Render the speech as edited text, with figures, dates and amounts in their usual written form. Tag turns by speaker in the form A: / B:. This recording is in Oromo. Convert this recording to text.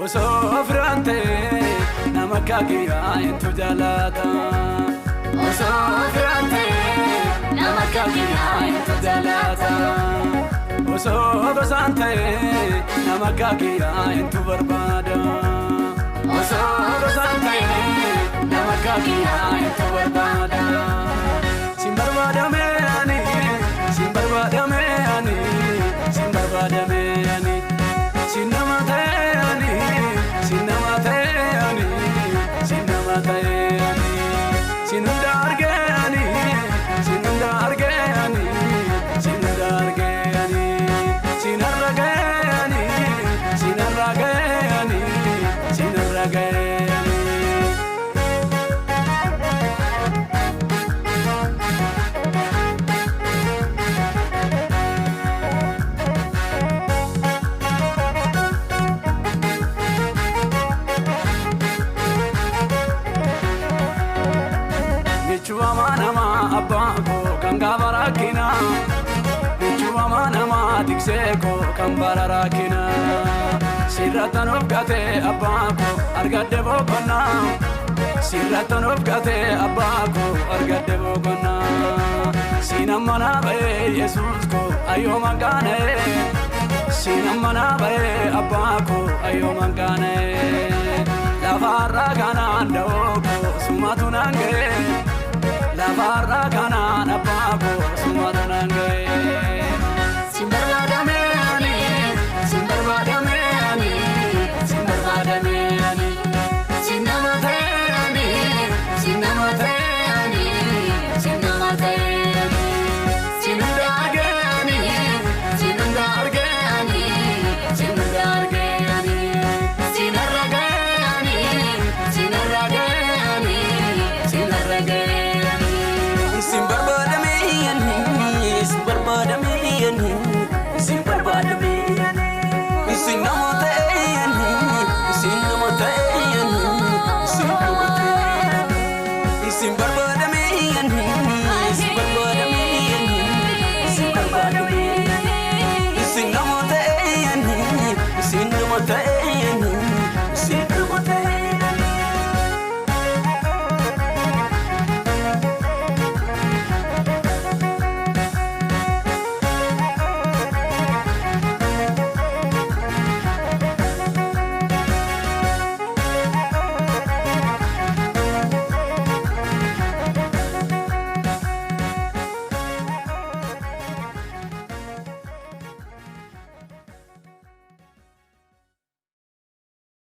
A: وسوفرانتي نمكاكيا انتو جالاتا وسوفرانتي نمكاكيا انتو جالاتا وسوفرانتي نمكاكيا انتو بربادا وسوفرانتي نمكاكيا انتو بربادا سيمبربادا مياني سيمبربادا مياني سيمبربادا مياني Sinnamatayani, Sinnamatayani, Sinnamatayani, Sinundargani, Sinundargani, Sinundargani, Sinarragani, Sinarragani, Sinarragani. Chua manama abako kangabarakina Chua manama dikseko kambarakina Siratan ofgate abako argade bogona Siratan ofgate abako argade bogona Sinamana be Jesus ko ayo mangane Sinamana be abako ayo mangane La farra ganando sumatunange La barra canana pago, sumadanange. Simbarvada meani, Simbarvada meani, Simbarvada meani. Sinnamatayani, Sinnamatayani, Sinnamatayani. Sinundargani, Sinundargani, Sinundargani. Sinarragani, Sinarragani, Sinarragani. Sinnamatayani